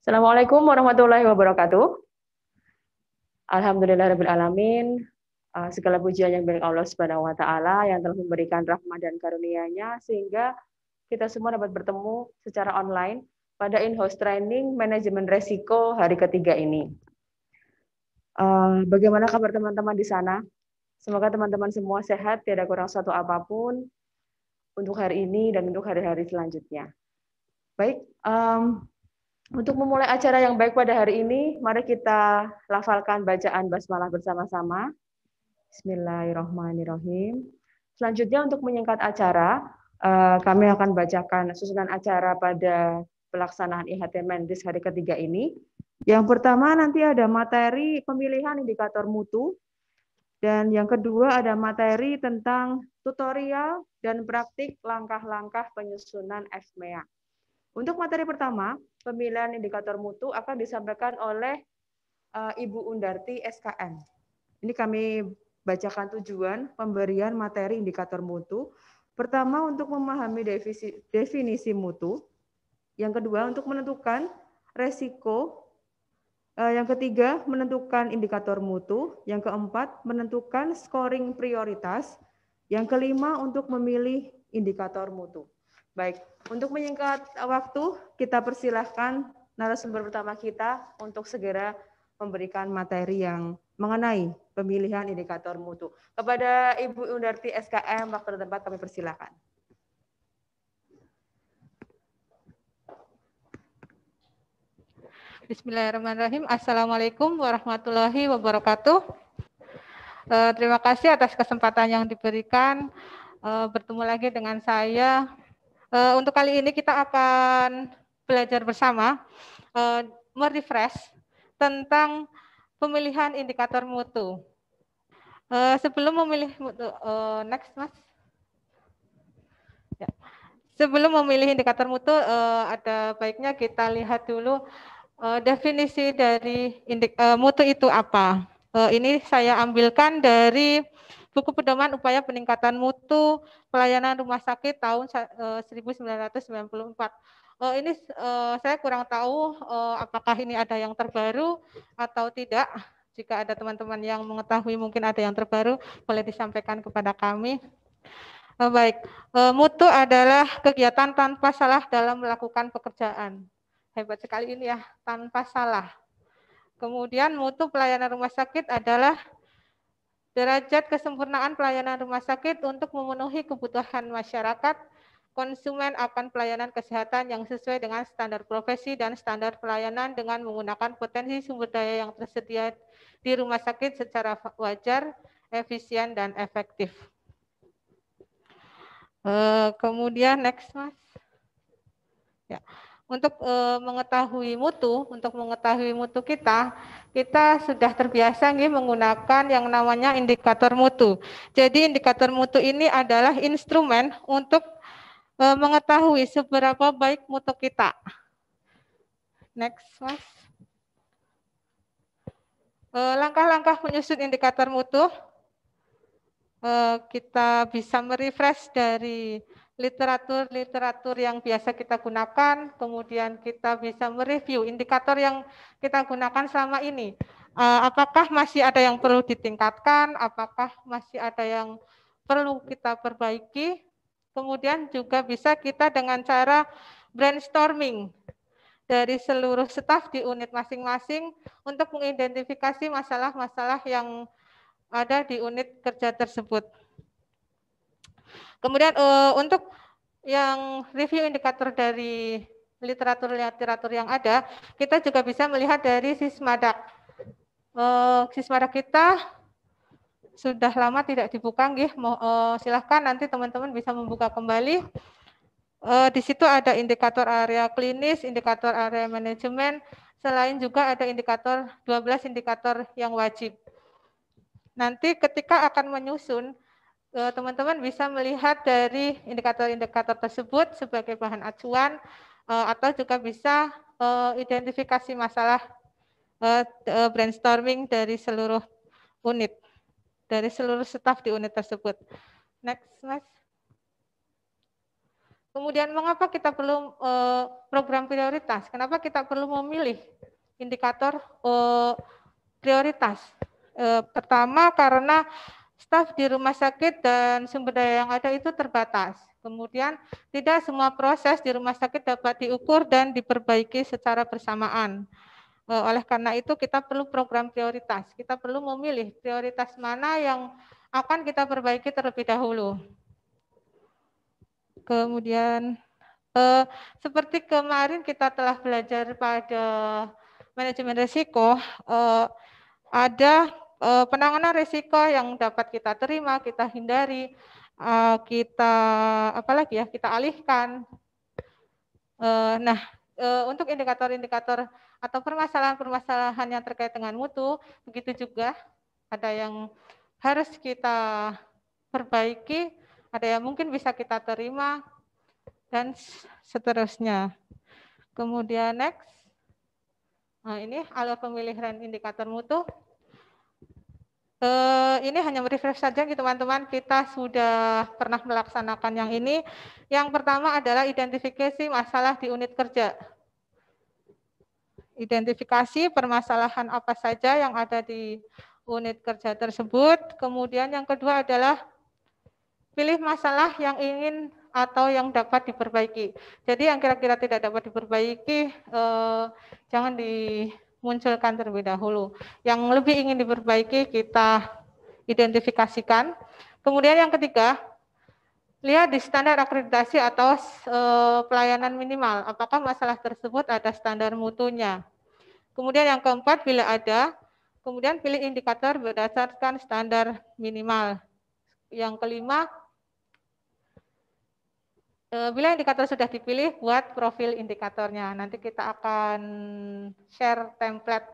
Assalamualaikum warahmatullahi wabarakatuh. Alhamdulillahirrahmanirrahim. Segala pujian yang milik Allah Subhanahu wa Ta'ala yang telah memberikan rahmat dan karunia-Nya sehingga kita semua dapat bertemu secara online pada in-house training manajemen resiko hari ketiga ini. Bagaimana kabar teman-teman di sana? Semoga teman-teman semua sehat, tidak kurang satu apapun untuk hari ini dan untuk hari-hari selanjutnya. Baik, untuk memulai acara yang baik pada hari ini, mari kita lafalkan bacaan basmalah bersama-sama. Bismillahirrahmanirrahim. Selanjutnya untuk menyingkat acara, kami akan bacakan susunan acara pada pelaksanaan IHT Mendis hari ketiga ini. Yang pertama nanti ada materi pemilihan indikator mutu, dan yang kedua ada materi tentang tutorial dan praktik langkah-langkah penyusunan FMEA. Untuk materi pertama, pemilihan indikator mutu akan disampaikan oleh Ibu Undarti SKM. Ini kami bacakan tujuan pemberian materi indikator mutu. Pertama, untuk memahami definisi mutu. Yang kedua, untuk menentukan resiko. Yang ketiga, menentukan indikator mutu. Yang keempat, menentukan scoring prioritas. Yang kelima, untuk memilih indikator mutu. Baik, untuk menyingkat waktu, kita persilahkan narasumber pertama kita untuk segera memberikan materi yang mengenai pemilihan indikator mutu. Kepada Ibu Undarti SKM, waktu dan tempat kami persilahkan. Bismillahirrahmanirrahim. Assalamualaikum warahmatullahi wabarakatuh. Terima kasih atas kesempatan yang diberikan. Bertemu lagi dengan saya. Untuk kali ini kita akan belajar bersama merefresh tentang pemilihan indikator mutu. Sebelum memilih mutu, next mas. Ya. Sebelum memilih indikator mutu, ada baiknya kita lihat dulu definisi dari mutu itu apa. Ini saya ambilkan dari buku pedoman upaya peningkatan mutu pelayanan rumah sakit tahun 1994. Ini saya kurang tahu apakah ini ada yang terbaru atau tidak. Jika ada teman-teman yang mengetahui mungkin ada yang terbaru, boleh disampaikan kepada kami. Baik, mutu adalah kegiatan tanpa salah dalam melakukan pekerjaan. Hebat sekali ini ya, tanpa salah. Kemudian mutu pelayanan rumah sakit adalah derajat kesempurnaan pelayanan rumah sakit untuk memenuhi kebutuhan masyarakat, konsumen akan pelayanan kesehatan yang sesuai dengan standar profesi dan standar pelayanan dengan menggunakan potensi sumber daya yang tersedia di rumah sakit secara wajar, efisien, dan efektif. Kemudian next mas. Ya. Untuk mengetahui mutu kita sudah terbiasa menggunakan yang namanya indikator mutu. Jadi indikator mutu ini adalah instrumen untuk mengetahui seberapa baik mutu kita. Next, mas. Langkah-langkah menyusun indikator mutu. Kita bisa merefresh dari literatur yang biasa kita gunakan, kemudian kita bisa mereview indikator yang kita gunakan selama ini. Apakah masih ada yang perlu ditingkatkan, apakah masih ada yang perlu kita perbaiki, kemudian juga bisa kita dengan cara brainstorming dari seluruh staf di unit masing-masing untuk mengidentifikasi masalah-masalah yang ada di unit kerja tersebut. Kemudian untuk yang review indikator dari literatur yang ada, kita juga bisa melihat dari Sismadak. Sismadak kita sudah lama tidak dibuka, silahkan nanti teman-teman bisa membuka kembali. Di situ ada indikator area klinis, indikator area manajemen, selain juga ada indikator 12 indikator yang wajib. Nanti ketika akan menyusun, teman-teman bisa melihat dari indikator-indikator tersebut sebagai bahan acuan atau juga bisa identifikasi masalah brainstorming dari seluruh unit, dari seluruh staf di unit tersebut. Next, mas. Kemudian mengapa kita perlu program prioritas? Kenapa kita perlu memilih indikator prioritas? Pertama karena staf di rumah sakit dan sumber daya yang ada itu terbatas. Kemudian tidak semua proses di rumah sakit dapat diukur dan diperbaiki secara bersamaan. Oleh karena itu kita perlu program prioritas. Kita perlu memilih prioritas mana yang akan kita perbaiki terlebih dahulu. Kemudian seperti kemarin kita telah belajar pada manajemen risiko, ada penanganan risiko yang dapat kita terima, kita hindari, kita apalagi ya kita alihkan. Nah, untuk indikator-indikator atau permasalahan-permasalahan yang terkait dengan mutu, begitu juga ada yang harus kita perbaiki, ada yang mungkin bisa kita terima, dan seterusnya. Kemudian next, nah ini alur pemilihan indikator mutu. Ini hanya merefresh saja gitu teman-teman, kita sudah pernah melaksanakan yang ini. Yang pertama adalah identifikasi masalah di unit kerja. Identifikasi permasalahan apa saja yang ada di unit kerja tersebut. Kemudian yang kedua adalah pilih masalah yang ingin atau yang dapat diperbaiki. Jadi yang kira-kira tidak dapat diperbaiki, jangan dimunculkan terlebih dahulu. Yang lebih ingin diperbaiki kita identifikasikan. Kemudian yang ketiga, lihat di standar akreditasi atau pelayanan minimal, apakah masalah tersebut ada standar mutunya. Kemudian yang keempat, bila ada, kemudian pilih indikator berdasarkan standar minimal. Yang kelima, bila indikator sudah dipilih, buat profil indikatornya. Nanti kita akan share template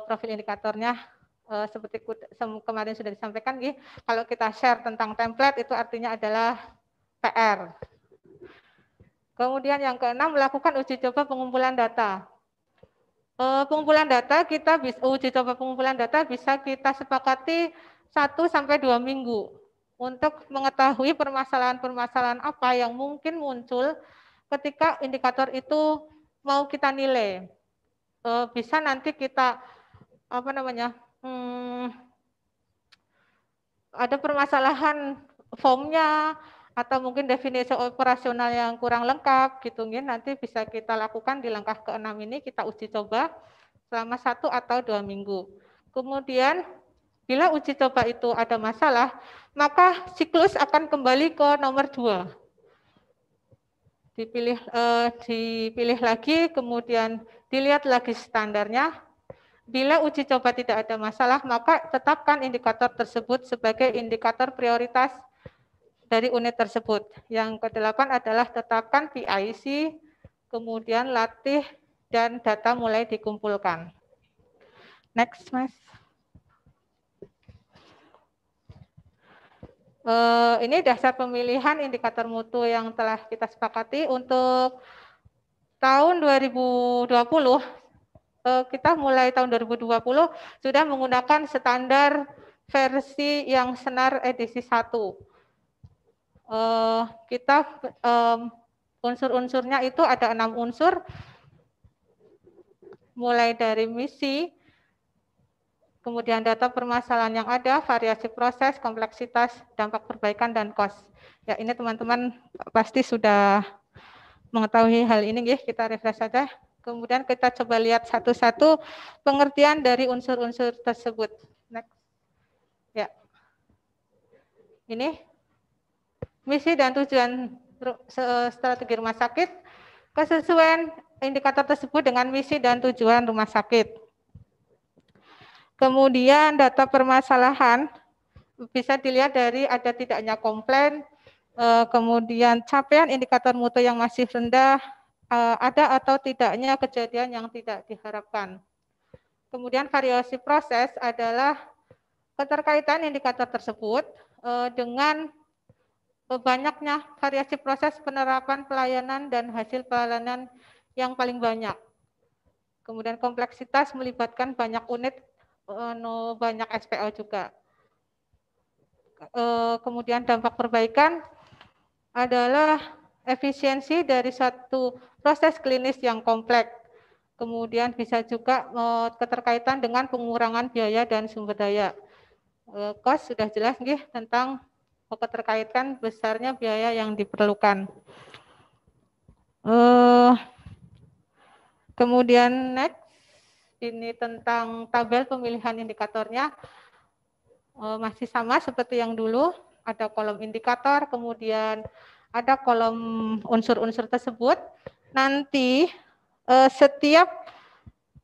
profil indikatornya seperti kemarin sudah disampaikan. Kalau kita share tentang template itu artinya adalah PR. Kemudian yang keenam, melakukan uji coba pengumpulan data. Pengumpulan data uji coba pengumpulan data bisa kita sepakati 1-2 minggu untuk mengetahui permasalahan-permasalahan apa yang mungkin muncul ketika indikator itu mau kita nilai. Bisa nanti kita ada permasalahan formnya atau mungkin definisi operasional yang kurang lengkap gitu, nanti bisa kita lakukan di langkah ke-6 ini, kita uji coba selama 1 atau 2 minggu. Kemudian bila uji coba itu ada masalah, maka siklus akan kembali ke nomor 2. Dipilih lagi, kemudian dilihat lagi standarnya. Bila uji coba tidak ada masalah, maka tetapkan indikator tersebut sebagai indikator prioritas dari unit tersebut. Yang ke-8 adalah tetapkan PIC, kemudian latih dan data mulai dikumpulkan. Next, Mas. Ini dasar pemilihan indikator mutu yang telah kita sepakati untuk tahun 2020. Kita mulai tahun 2020 sudah menggunakan standar versi yang Senar edisi 1. Kita unsur-unsurnya itu ada 6 unsur, mulai dari misi, kemudian data permasalahan yang ada, variasi proses, kompleksitas, dampak perbaikan, dan cost. Ya, ini teman-teman pasti sudah mengetahui hal ini, kita refresh saja. Kemudian kita coba lihat satu-satu pengertian dari unsur-unsur tersebut. Next. Ya. Ini misi dan tujuan strategi rumah sakit, kesesuaian indikator tersebut dengan misi dan tujuan rumah sakit. Kemudian data permasalahan bisa dilihat dari ada tidaknya komplain, kemudian capaian indikator mutu yang masih rendah, ada atau tidaknya kejadian yang tidak diharapkan. Kemudian variasi proses adalah keterkaitan indikator tersebut dengan banyaknya variasi proses penerapan pelayanan dan hasil pelayanan yang paling banyak. Kemudian kompleksitas melibatkan banyak unit, banyak SPO juga. Kemudian dampak perbaikan adalah efisiensi dari suatu proses klinis yang kompleks. Kemudian bisa juga keterkaitan dengan pengurangan biaya dan sumber daya. Cost sudah jelas nih tentang keterkaitan besarnya biaya yang diperlukan. Kemudian next, ini tentang tabel pemilihan indikatornya. Masih sama seperti yang dulu, ada kolom indikator, kemudian ada kolom unsur-unsur tersebut. Nanti setiap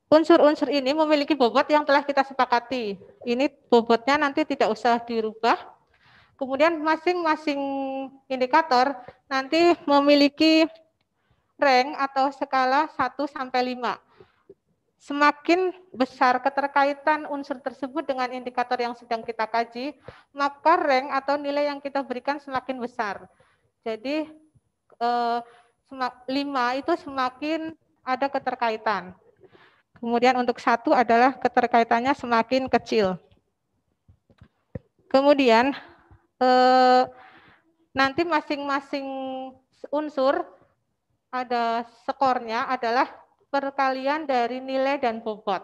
unsur-unsur ini memiliki bobot yang telah kita sepakati. Ini bobotnya nanti tidak usah dirubah. Kemudian masing-masing indikator nanti memiliki rank atau skala 1 sampai 5. Semakin besar keterkaitan unsur tersebut dengan indikator yang sedang kita kaji, maka rank atau nilai yang kita berikan semakin besar. Jadi 5 itu semakin ada keterkaitan. Kemudian untuk 1 adalah keterkaitannya semakin kecil. Kemudian nanti masing-masing unsur ada skornya adalah perkalian dari nilai dan bobot.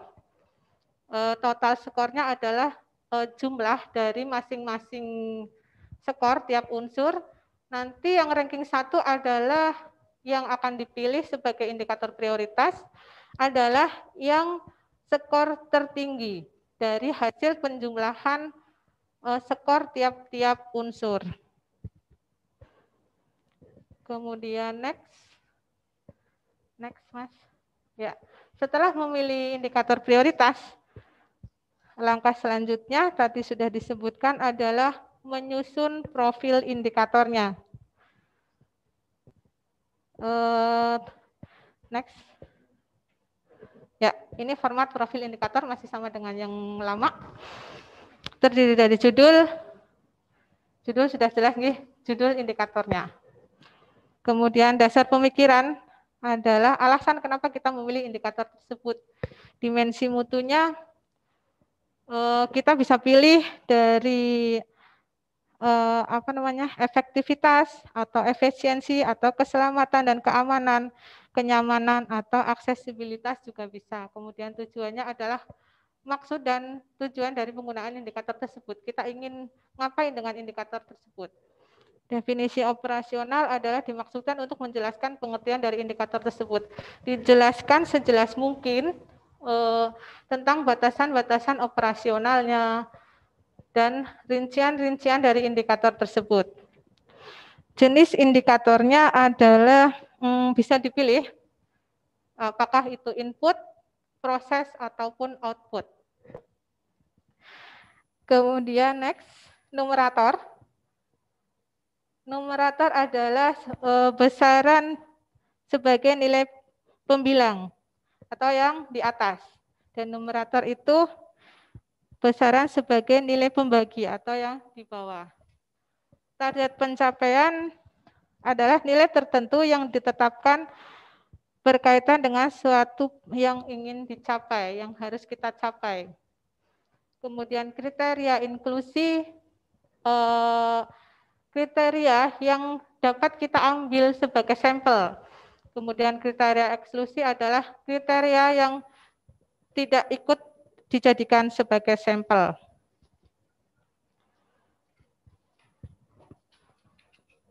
Total skornya adalah jumlah dari masing-masing skor tiap unsur. Nanti yang ranking 1 adalah yang akan dipilih sebagai indikator prioritas adalah yang skor tertinggi dari hasil penjumlahan skor tiap-tiap unsur. Kemudian next Mas. Ya, setelah memilih indikator prioritas, langkah selanjutnya tadi sudah disebutkan adalah menyusun profil indikatornya. Next. Ya, ini format profil indikator masih sama dengan yang lama. Terdiri dari judul sudah jelas nih, judul indikatornya. Kemudian dasar pemikiran adalah alasan kenapa kita memilih indikator tersebut. Dimensi mutunya kita bisa pilih dari efektivitas atau efisiensi atau keselamatan dan keamanan, kenyamanan atau aksesibilitas juga bisa. Kemudian tujuannya adalah maksud dan tujuan dari penggunaan indikator tersebut. Kita ingin ngapain dengan indikator tersebut. Definisi operasional adalah dimaksudkan untuk menjelaskan pengertian dari indikator tersebut. Dijelaskan sejelas mungkin tentang batasan-batasan operasionalnya dan rincian-rincian dari indikator tersebut. Jenis indikatornya adalah bisa dipilih apakah itu input, proses, ataupun output. Kemudian next, numerator. Numerator adalah besaran sebagai nilai pembilang atau yang di atas. Dan numerator itu besaran sebagai nilai pembagi atau yang di bawah. Target pencapaian adalah nilai tertentu yang ditetapkan berkaitan dengan suatu yang ingin dicapai, yang harus kita capai. Kemudian kriteria inklusi, kriteria yang dapat kita ambil sebagai sampel. Kemudian kriteria eksklusi adalah kriteria yang tidak ikut dijadikan sebagai sampel.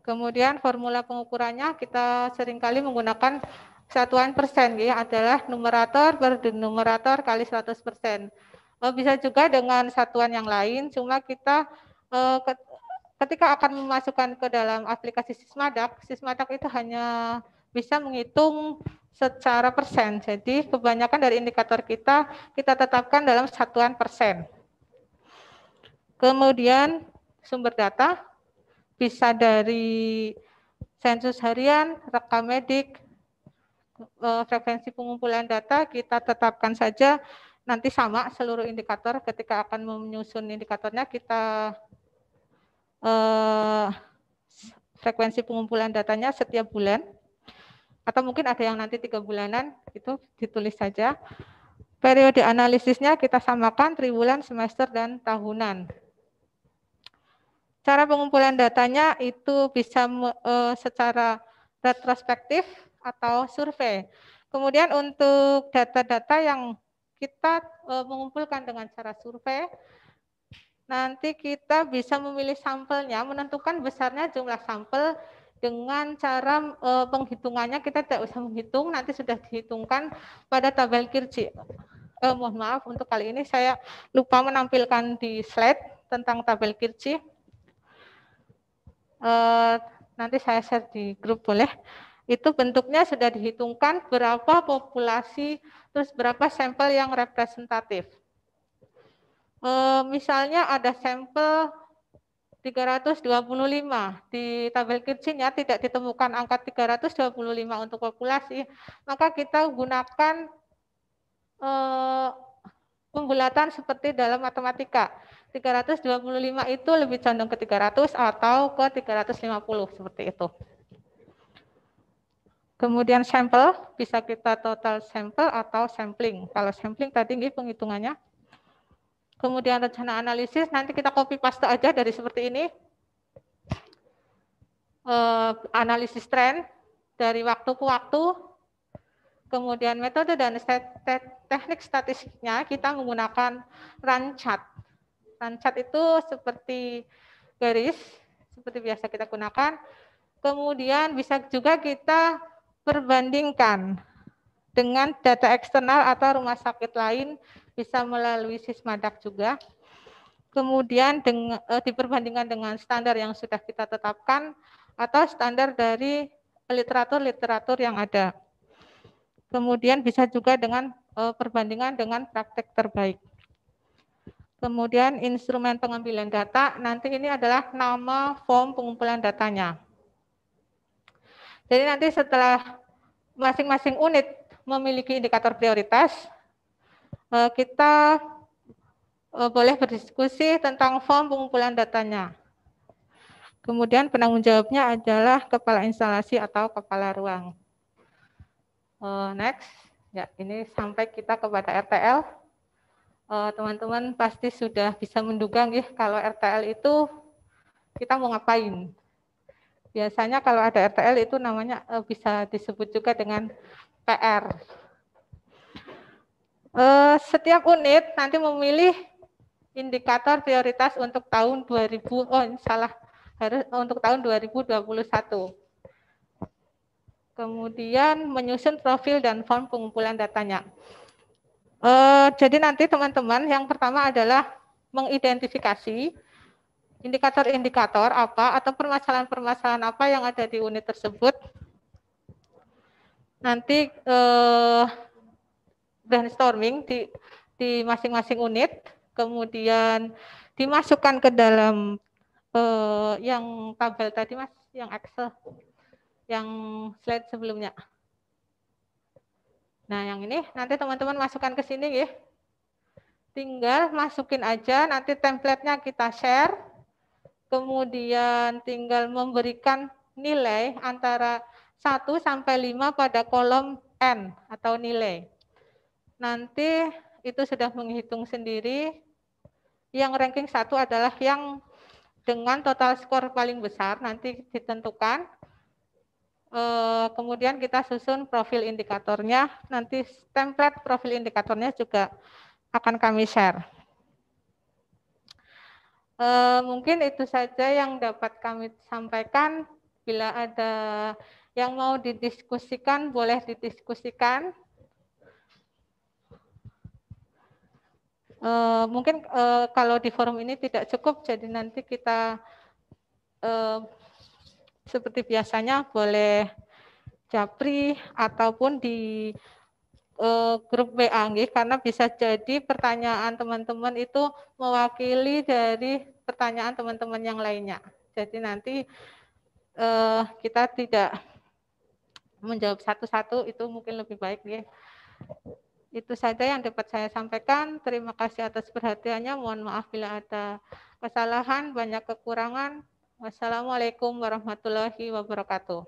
Kemudian formula pengukurannya kita seringkali menggunakan satuan persen, ya, adalah numerator per denumerator kali 100%. Bisa juga dengan satuan yang lain, cuma kita ketika akan memasukkan ke dalam aplikasi Sysmadak itu hanya bisa menghitung secara persen. Jadi kebanyakan dari indikator kita tetapkan dalam satuan persen. Kemudian sumber data bisa dari sensus harian, rekam medik, frekuensi pengumpulan data, kita tetapkan saja nanti sama seluruh indikator. Ketika akan menyusun indikatornya, kita frekuensi pengumpulan datanya setiap bulan, atau mungkin ada yang nanti 3 bulanan, itu ditulis saja. Periode analisisnya kita samakan triwulan, semester, dan tahunan. Cara pengumpulan datanya itu bisa secara retrospektif atau survei. Kemudian untuk data-data yang kita mengumpulkan dengan cara survei, nanti kita bisa memilih sampelnya, menentukan besarnya jumlah sampel dengan cara penghitungannya kita tidak usah menghitung, nanti sudah dihitungkan pada tabel Kirji. Mohon maaf untuk kali ini saya lupa menampilkan di slide tentang tabel Kirji. Nanti saya share di grup boleh. Itu bentuknya sudah dihitungkan berapa populasi, terus berapa sampel yang representatif. Misalnya ada sampel 325 di tabel Kirji-nya tidak ditemukan angka 325 untuk populasi, maka kita gunakan pembulatan seperti dalam matematika. 325 itu lebih condong ke 300 atau ke 350 seperti itu. Kemudian sampel bisa kita total sampel atau sampling. Kalau sampling tadi ini penghitungannya. Kemudian rencana analisis, nanti kita copy paste aja dari seperti ini. Analisis tren dari waktu ke waktu. Kemudian metode dan teknik statistiknya kita menggunakan run chart. Run chart itu seperti garis, seperti biasa kita gunakan. Kemudian bisa juga kita perbandingkan dengan data eksternal atau rumah sakit lain, bisa melalui Sismadak juga. Kemudian diperbandingkan dengan standar yang sudah kita tetapkan atau standar dari literatur-literatur yang ada. Kemudian bisa juga dengan perbandingan dengan praktek terbaik. Kemudian instrumen pengambilan data, nanti ini adalah nama form pengumpulan datanya. Jadi nanti setelah masing-masing unit memiliki indikator prioritas, kita boleh berdiskusi tentang form pengumpulan datanya. Kemudian penanggung jawabnya adalah kepala instalasi atau kepala ruang. Next, ya ini sampai kita kepada RTL. Teman-teman pasti sudah bisa menduga nih kalau RTL itu kita mau ngapain. Biasanya kalau ada RTL itu namanya bisa disebut juga dengan PR. Setiap unit nanti memilih indikator prioritas untuk tahun 2021. Kemudian menyusun profil dan form pengumpulan datanya. Jadi nanti teman-teman yang pertama adalah mengidentifikasi indikator-indikator apa atau permasalahan-permasalahan apa yang ada di unit tersebut. Nanti brainstorming di masing-masing unit, kemudian dimasukkan ke dalam yang tabel tadi Mas, yang Excel, yang slide sebelumnya. Nah, yang ini nanti teman-teman masukkan ke sini ya. Tinggal masukin aja, nanti template-nya kita share. Kemudian tinggal memberikan nilai antara 1 sampai 5 pada kolom N atau nilai. Nanti itu sudah menghitung sendiri. Yang ranking 1 adalah yang dengan total skor paling besar, nanti ditentukan. Kemudian kita susun profil indikatornya, nanti template profil indikatornya juga akan kami share. Mungkin itu saja yang dapat kami sampaikan. Bila ada yang mau didiskusikan, boleh didiskusikan. Mungkin kalau di forum ini tidak cukup, jadi nanti kita seperti biasanya boleh japri ataupun di grup WA, karena bisa jadi pertanyaan teman-teman itu mewakili dari pertanyaan teman-teman yang lainnya. Jadi nanti kita tidak menjawab satu-satu, itu mungkin lebih baik. Itu saja yang dapat saya sampaikan. Terima kasih atas perhatiannya. Mohon maaf bila ada kesalahan, banyak kekurangan. Wassalamualaikum warahmatullahi wabarakatuh.